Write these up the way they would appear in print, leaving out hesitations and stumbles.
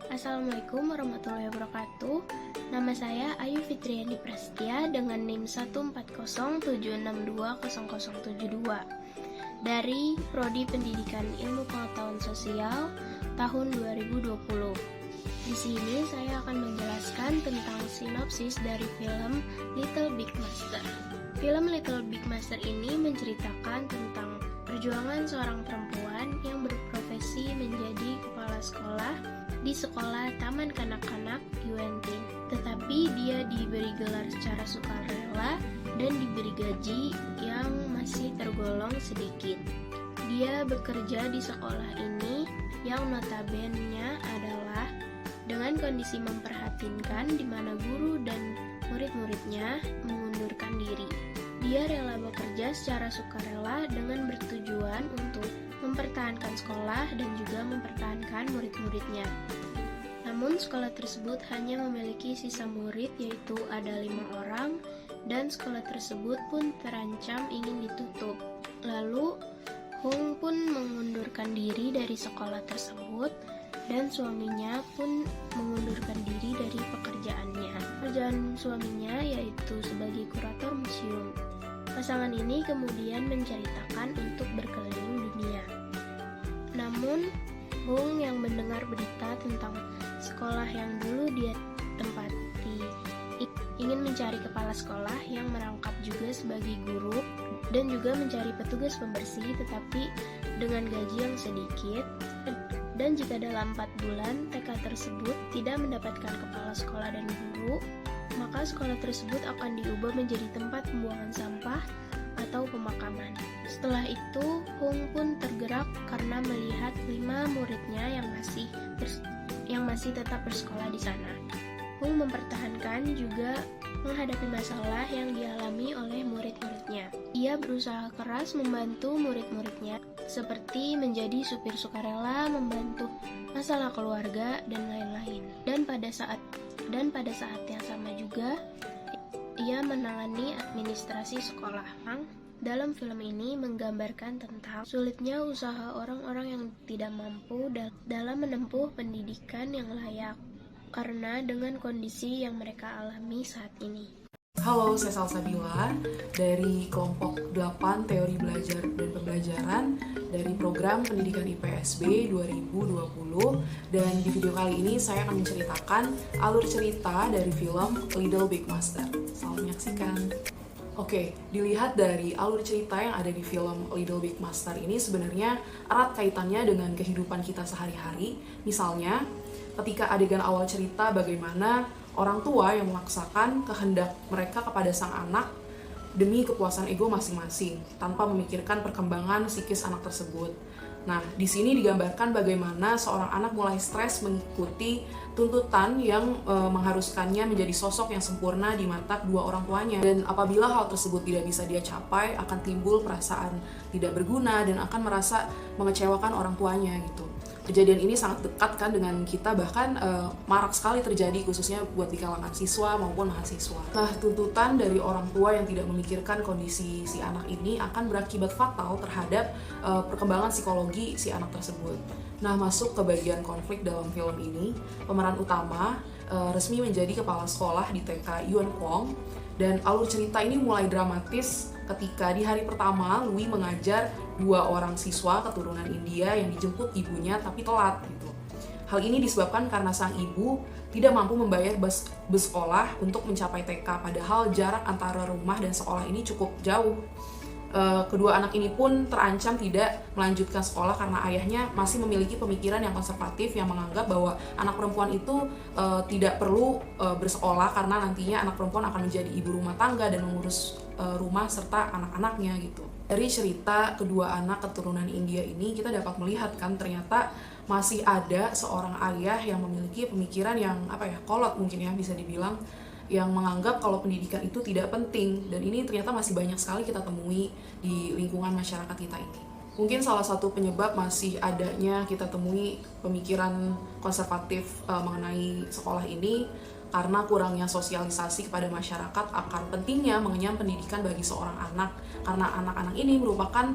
Assalamualaikum warahmatullahi wabarakatuh. Nama saya Ayu Fitriani Prasetya dengan NIM 14076620072 dari Prodi Pendidikan Ilmu Pengetahuan Sosial tahun 2020. Di sini saya akan menjelaskan tentang sinopsis dari film Little Big Monster. Film Little Big Monster ini menceritakan tentang perjuangan seorang perempuan yang berprofesi menjadi kepala sekolah di sekolah Taman Kanak-kanak Yuentin. Tetapi dia diberi gelar secara sukarela dan diberi gaji yang masih tergolong sedikit. Dia bekerja di sekolah ini yang notabene adalah dengan kondisi memprihatinkan di mana guru dan murid-muridnya mengundurkan diri. Dia rela bekerja secara sukarela dengan bertujuan untuk mempertahankan sekolah dan juga mempertahankan murid-muridnya. Namun sekolah tersebut hanya memiliki sisa murid, yaitu ada 5 orang, dan sekolah tersebut pun terancam ingin ditutup. Lalu Hung pun mengundurkan diri dari sekolah tersebut dan suaminya pun mengundurkan diri dari pekerjaannya. Pekerjaan suaminya yaitu sebagai kurator museum. Pasangan ini kemudian menceritakan untuk berkeliling dunia. Namun, Hung yang mendengar berita tentang sekolah yang dulu dia tempati ingin mencari kepala sekolah yang merangkap juga sebagai guru dan juga mencari petugas pembersih, tetapi dengan gaji yang sedikit. Dan jika dalam 4 bulan TK tersebut tidak mendapatkan kepala sekolah dan guru, maka sekolah tersebut akan diubah menjadi tempat pembuangan sampah atau pemakaman. Setelah itu, Hung pun tergerak karena melihat 5 muridnya yang masih tetap bersekolah di sana. Hung mempertahankan juga menghadapi masalah yang dialami oleh murid-muridnya. Ia berusaha keras membantu murid-muridnya, seperti menjadi supir sukarela, membantu masalah keluarga, dan lain-lain. Dan pada saat yang sama juga, ia menangani administrasi sekolah. Dalam film ini menggambarkan tentang sulitnya usaha orang-orang yang tidak mampu dalam menempuh pendidikan yang layak, karena dengan kondisi yang mereka alami saat ini. Halo, saya Salsabila dari kelompok 8 Teori Belajar dan Pembelajaran dari program Pendidikan IPSB 2020, dan di video kali ini saya akan menceritakan alur cerita dari film Little Big Monster. Selamat menyaksikan. Oke, dilihat dari alur cerita yang ada di film Little Big Monster ini sebenarnya erat kaitannya dengan kehidupan kita sehari-hari. Misalnya, ketika adegan awal cerita bagaimana orang tua yang memaksakan kehendak mereka kepada sang anak demi kepuasan ego masing-masing tanpa memikirkan perkembangan psikis anak tersebut. Nah, di sini digambarkan bagaimana seorang anak mulai stres mengikuti tuntutan yang mengharuskannya menjadi sosok yang sempurna di mata kedua orang tuanya. Dan apabila hal tersebut tidak bisa dia capai, akan timbul perasaan tidak berguna dan akan merasa mengecewakan orang tuanya gitu. Kejadian ini sangat dekat kan dengan kita, bahkan marak sekali terjadi khususnya buat di kalangan siswa maupun mahasiswa. Nah, tuntutan dari orang tua yang tidak memikirkan kondisi si anak ini akan berakibat fatal terhadap perkembangan psikologi si anak tersebut. Nah, masuk ke bagian konflik dalam film ini, pemeran utama resmi menjadi kepala sekolah di TK Yuan Kwong, dan alur cerita ini mulai dramatis ketika di hari pertama Louis mengajar 2 orang siswa keturunan India yang dijemput ibunya tapi telat gitu. Hal ini disebabkan karena sang ibu tidak mampu membayar bus sekolah untuk mencapai TK, padahal jarak antara rumah dan sekolah ini cukup jauh. Kedua anak ini pun terancam tidak melanjutkan sekolah karena ayahnya masih memiliki pemikiran yang konservatif yang menganggap bahwa anak perempuan itu tidak perlu bersekolah karena nantinya anak perempuan akan menjadi ibu rumah tangga dan mengurus rumah serta anak-anaknya gitu. Dari cerita kedua anak keturunan India ini kita dapat melihat kan ternyata masih ada seorang ayah yang memiliki pemikiran yang kolot mungkin ya bisa dibilang, yang menganggap kalau pendidikan itu tidak penting, dan ini ternyata masih banyak sekali kita temui di lingkungan masyarakat kita ini. Mungkin salah satu penyebab masih adanya kita temui pemikiran konservatif mengenai sekolah ini karena kurangnya sosialisasi kepada masyarakat akan pentingnya mengenyam pendidikan bagi seorang anak, karena anak-anak ini merupakan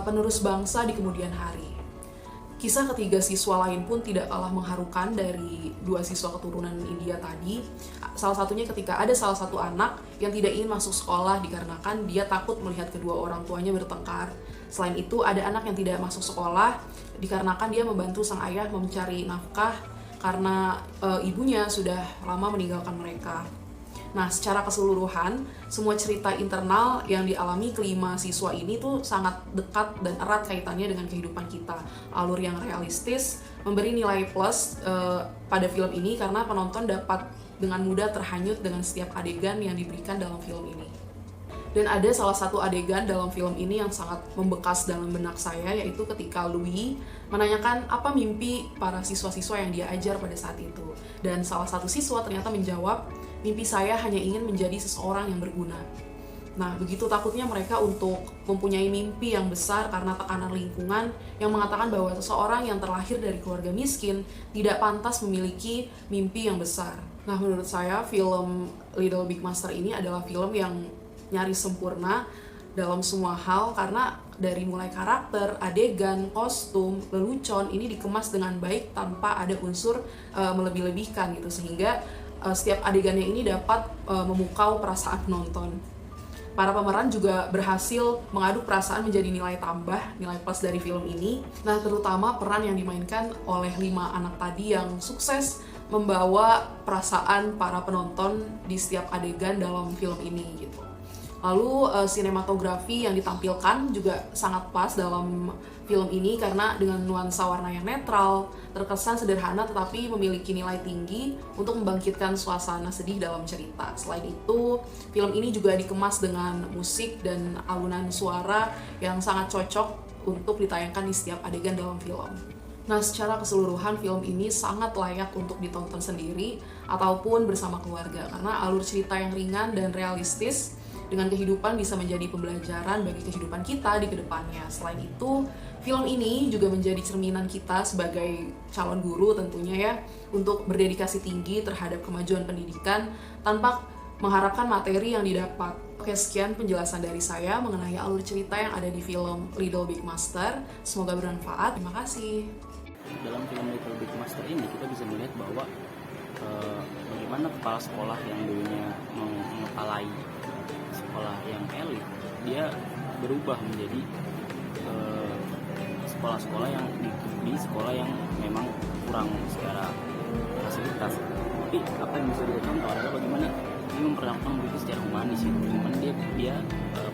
penerus bangsa di kemudian hari. Kisah ketiga siswa lain pun tidak kalah mengharukan dari dua siswa keturunan India tadi. Salah satunya ketika ada salah satu anak yang tidak ingin masuk sekolah dikarenakan dia takut melihat kedua orang tuanya bertengkar. Selain itu, ada anak yang tidak masuk sekolah dikarenakan dia membantu sang ayah mencari nafkah karena ibunya sudah lama meninggalkan mereka. Nah, secara keseluruhan, semua cerita internal yang dialami kelima siswa ini tuh sangat dekat dan erat kaitannya dengan kehidupan kita. Alur yang realistis, memberi nilai plus pada film ini karena penonton dapat dengan mudah terhanyut dengan setiap adegan yang diberikan dalam film ini. Dan ada salah satu adegan dalam film ini yang sangat membekas dalam benak saya, yaitu ketika Louis menanyakan apa mimpi para siswa-siswa yang dia ajar pada saat itu. Dan salah satu siswa ternyata menjawab, mimpi saya hanya ingin menjadi seseorang yang berguna. Nah, begitu takutnya mereka untuk mempunyai mimpi yang besar karena tekanan lingkungan yang mengatakan bahwa seseorang yang terlahir dari keluarga miskin tidak pantas memiliki mimpi yang besar. Nah, menurut saya film Little Big Monster ini adalah film yang nyaris sempurna dalam semua hal karena dari mulai karakter, adegan, kostum, lelucon ini dikemas dengan baik tanpa ada unsur melebih-lebihkan gitu, sehingga setiap adegannya ini dapat memukau perasaan penonton. Para pemeran juga berhasil mengaduk perasaan menjadi nilai tambah, nilai plus dari film ini. Nah, terutama peran yang dimainkan oleh 5 anak tadi yang sukses membawa perasaan para penonton di setiap adegan dalam film ini gitu. Lalu sinematografi yang ditampilkan juga sangat pas dalam film ini karena dengan nuansa warna yang netral, terkesan sederhana tetapi memiliki nilai tinggi untuk membangkitkan suasana sedih dalam cerita. Selain itu, film ini juga dikemas dengan musik dan alunan suara yang sangat cocok untuk ditayangkan di setiap adegan dalam film. Nah, secara keseluruhan film ini sangat layak untuk ditonton sendiri ataupun bersama keluarga karena alur cerita yang ringan dan realistis dengan kehidupan bisa menjadi pembelajaran bagi kehidupan kita di kedepannya. Selain itu, film ini juga menjadi cerminan kita sebagai calon guru tentunya ya, untuk berdedikasi tinggi terhadap kemajuan pendidikan tanpa mengharapkan materi yang didapat. Oke, sekian penjelasan dari saya mengenai alur cerita yang ada di film Little Big Monster. Semoga bermanfaat. Terima kasih. Dalam film Little Big Monster ini kita bisa melihat bahwa bagaimana kepala sekolah yang dulunya mengepalai sekolah yang elit, dia berubah menjadi sekolah-sekolah yang di sekolah yang memang kurang secara fasilitas. Tapi apa yang bisa kita contoh adalah bagaimana dia memperlakukan muridnya secara humanis gitu. Gimana dia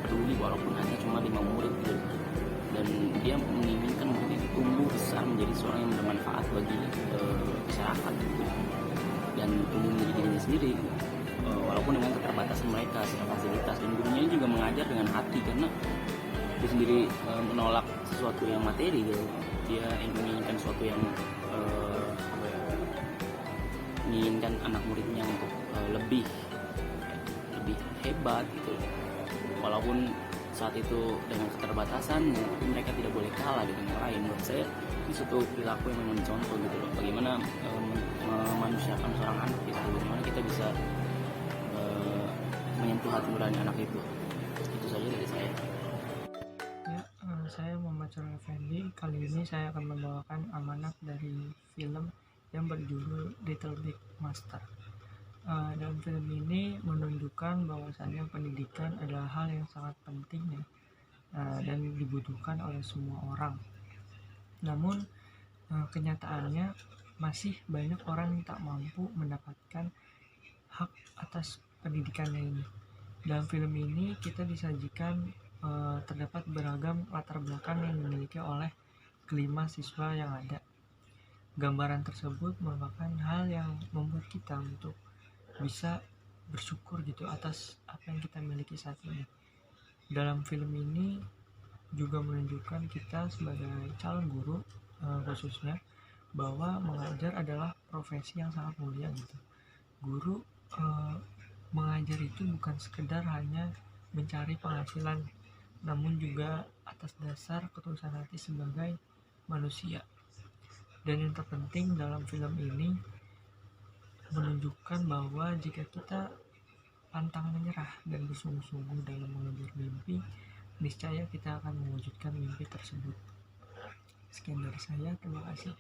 peduli walaupun hanya cuma 5 murid gitu. Dan dia menginginkan murid itu tumbuh besar menjadi seorang yang bermanfaat bagi masyarakat gitu. Dan tumbuh menjadi dirinya sendiri walaupun dengan keterbatasan mereka secara fasilitas. Dan gurunya juga mengajar dengan hati karena dia sendiri menolak sesuatu yang materi gitu. Dia menginginkan sesuatu yang menginginkan anak muridnya untuk lebih hebat gitu. Walaupun saat itu dengan keterbatasan, tapi mereka tidak boleh kalah dengan yang lain. Menurut saya ini suatu perilaku yang memang dicontoh gitu loh. Bagaimana memanusiakan seorang anak gitu. Bagaimana kita bisa menyentuh hati nurani anak itu. Itu saja dari saya. Ya, saya Muhammad Surya Effendi. Kali ini saya akan membawakan amanat dari film yang berjudul Little Big Monster. Dalam film ini menunjukkan bahwasannya pendidikan adalah hal yang sangat penting ya, dan dibutuhkan oleh semua orang. Namun kenyataannya masih banyak orang yang tak mampu mendapatkan hak atas pendidikannya ini. Dalam film ini kita disajikan terdapat beragam latar belakang yang dimiliki oleh kelima siswa yang ada. Gambaran tersebut merupakan hal yang membuat kita untuk bisa bersyukur gitu atas apa yang kita miliki saat ini. Dalam film ini juga menunjukkan kita sebagai calon guru khususnya bahwa mengajar adalah profesi yang sangat mulia gitu. Guru mengajar itu bukan sekedar hanya mencari penghasilan, namun juga atas dasar ketulusan hati sebagai manusia. Dan yang terpenting dalam film ini menunjukkan bahwa jika kita pantang menyerah dan bersungguh-sungguh dalam mengejar mimpi, niscaya kita akan mewujudkan mimpi tersebut. Sekian dari saya, terima kasih.